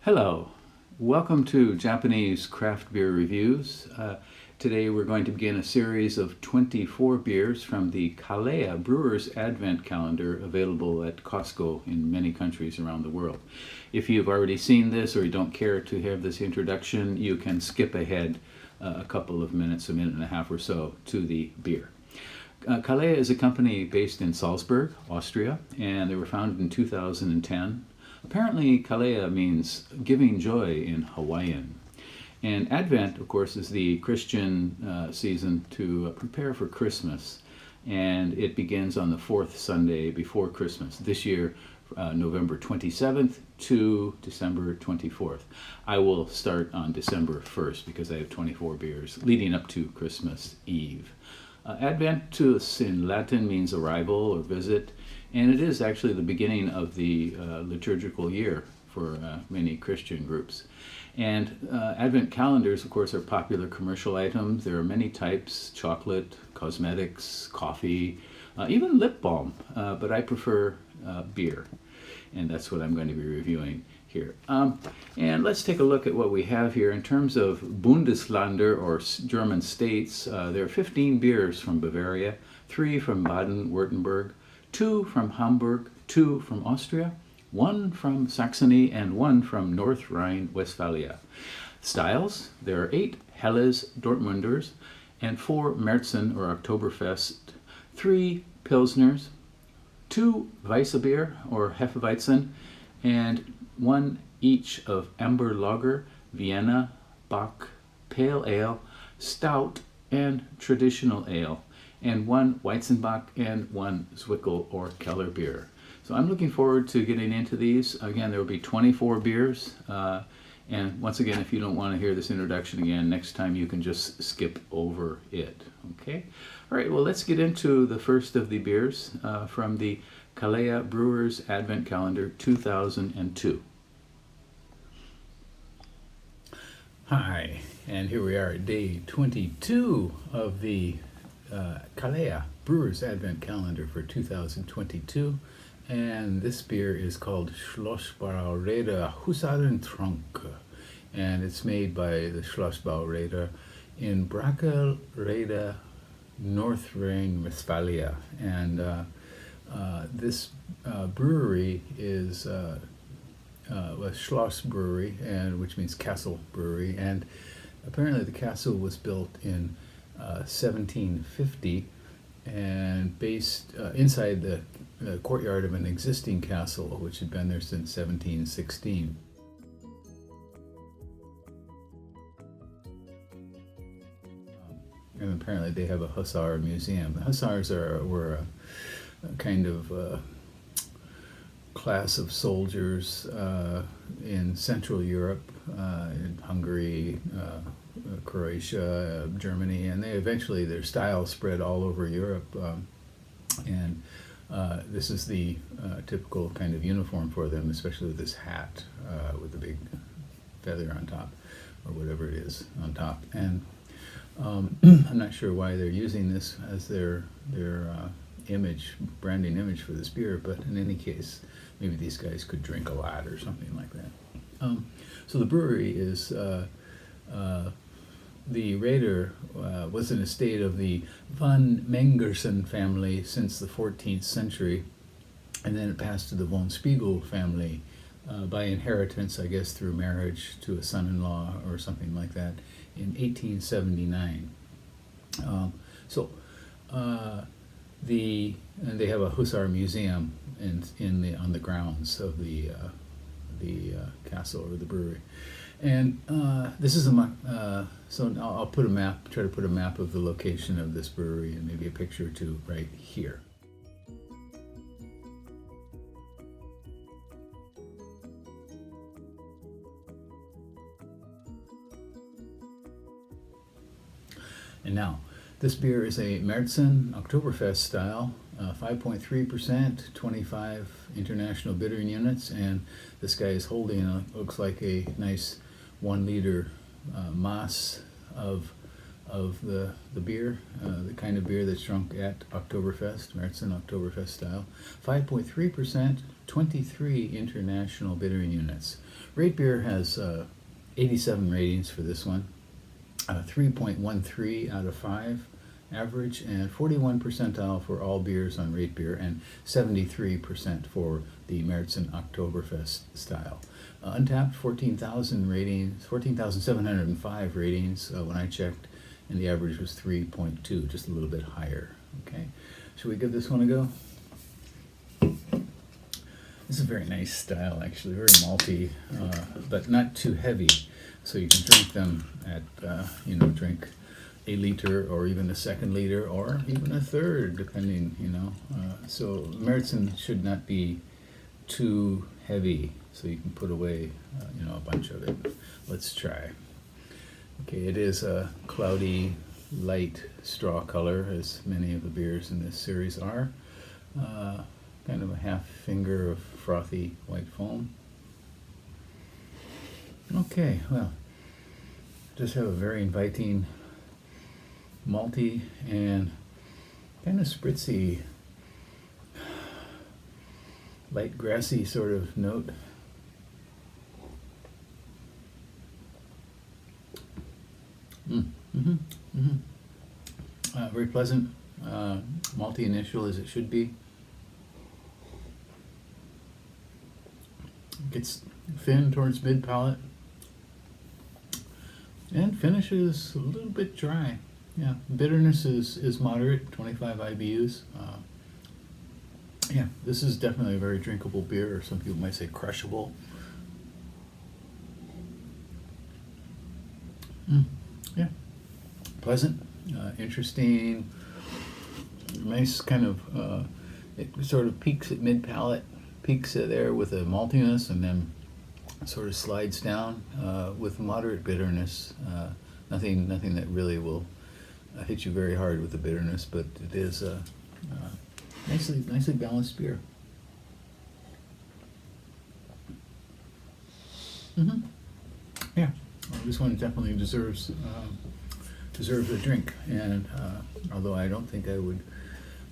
Hello, welcome to Japanese Craft Beer Reviews. Today we're going to begin a series of 24 beers from the Kalea Brewer's Advent Calendar, available at Costco in many countries around the world. If you've already seen this or you don't care to have this introduction, you can skip ahead a couple of minutes, a minute and a half or so, to the beer. Kalea is a company based in Salzburg, Austria, and they were founded in 2010. Apparently, Kalea means giving joy in Hawaiian. And Advent, of course, is the Christian season to prepare for Christmas. And it begins on the fourth Sunday before Christmas. This year, November 27th to December 24th. I will start on December 1st because I have 24 beers leading up to Christmas Eve. Adventus in Latin means arrival or visit, and it is actually the beginning of the liturgical year for many Christian groups. And Advent calendars, of course, are popular commercial items. There are many types: chocolate, cosmetics, coffee, even lip balm, but I prefer beer, and that's what I'm going to be reviewing here. And let's take a look at what we have here in terms of Bundesländer, or German states. There are 15 beers from Bavaria, 3 from Baden-Württemberg, 2 from Hamburg, 2 from Austria, 1 from Saxony, and 1 from North Rhine-Westphalia. Styles: there are 8 Helles Dortmunders and 4 Märzen or Oktoberfest, 3 Pilsners, 2 Weissbier or Hefeweizen, and 1 each of Amber Lager, Vienna, Bock, Pale Ale, Stout, and Traditional Ale, and 1 Weizenbock and 1 Zwickel or Keller beer. So I'm looking forward to getting into these. Again, there will be 24 beers. And once again, if you don't want to hear this introduction again, next time you can just skip over it. Okay? All right, well, let's get into the first of the beers from the Kalea Brewer's Advent Calendar 2002. Hi, and here we are at day 22 of the Kalea Brewer's Advent Calendar for 2022. And this beer is called Schloßbräu Rheder Husaren-Trunk, and it's made by the Schloßbräu Rheder in Brackel, Rheder, North Rhine-Westphalia. And this brewery is a Schloss brewery, and which means castle brewery. And apparently the castle was built in 1750 and based inside the courtyard of an existing castle which had been there since 1716. And apparently they have a Hussar museum. The Hussars were a kind of class of soldiers in Central Europe, in Hungary, Croatia, Germany, and their style spread all over Europe. And this is the typical kind of uniform for them, especially with this hat with the big feather on top, or whatever it is on top. And I'm not sure why they're using this as their branding image for this beer, but in any case, maybe these guys could drink a lot or something like that. So the brewery is the Rheder was an estate of the von Mengersen family since the 14th century, and then it passed to the von Spiegel family by inheritance, I guess through marriage to a son-in-law or something like that, in 1879. And they have a Hussar museum on the grounds of the castle or the brewery. And this is so I'll put a map, try to put a map of the location of this brewery and maybe a picture or two right here. And now, this beer is a Märzen Oktoberfest style, 5.3%, 25 international bittering units, and this guy is holding looks like a nice 1 liter mass of of the beer, the kind of beer that's drunk at Oktoberfest, märzen Oktoberfest style. 5.3%, 23 international bittering units. Rate Beer has 87 ratings for this one, 3.13 out of 5 average, and 41 percentile for all beers on Rate Beer, and 73% for the märzen Oktoberfest style. Untapped, 14,000 ratings, 14,705 ratings when I checked, and the average was 3.2, just a little bit higher. Okay, should we give this one a go? This is a very nice style, actually, very malty, but not too heavy, so you can drink them at, drink a liter or even a second liter or even a third, depending, so märzen should not be too heavy, so you can put away, a bunch of it. Let's try. Okay, it is a cloudy, light straw color, as many of the beers in this series are. Kind of a half finger of frothy white foam. Okay, well, just have a very inviting, malty and kind of spritzy, light grassy sort of note. Very pleasant, malty initial as it should be. Gets thin towards mid palate and finishes a little bit dry. Yeah, bitterness is moderate, 25 IBUs. Yeah, this is definitely a very drinkable beer, or some people might say crushable. Yeah, pleasant, interesting, nice kind of, it sort of peaks at mid palate, peaks there with a maltiness, and then sort of slides down with moderate bitterness. Nothing that really will hit you very hard with the bitterness, but it is a nicely balanced beer. Yeah, well, this one definitely deserves a drink, and although I don't think I would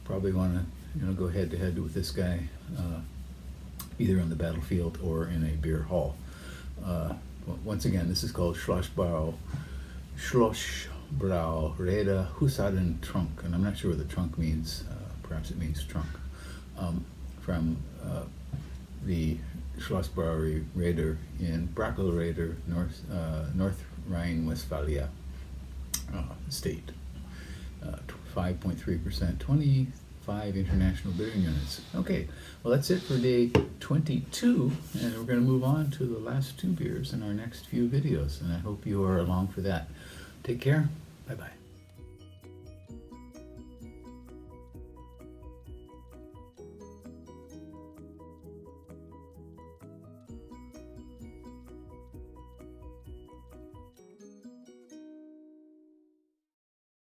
probably want to go head to head with this guy either on the battlefield or in a beer hall. Once again, this is called Schloßbräu Rheder Husaren-Trunk, and I'm not sure what the trunk means. Perhaps it means trunk. From the Schloßbräu Rheder in Brackel Rheder, North Rhine-Westphalia state. 5.3%, 25 international bittering units. Okay, well, that's it for day 22, and we're going to move on to the last two beers in our next few videos, and I hope you are along for that. Take care. Bye-bye.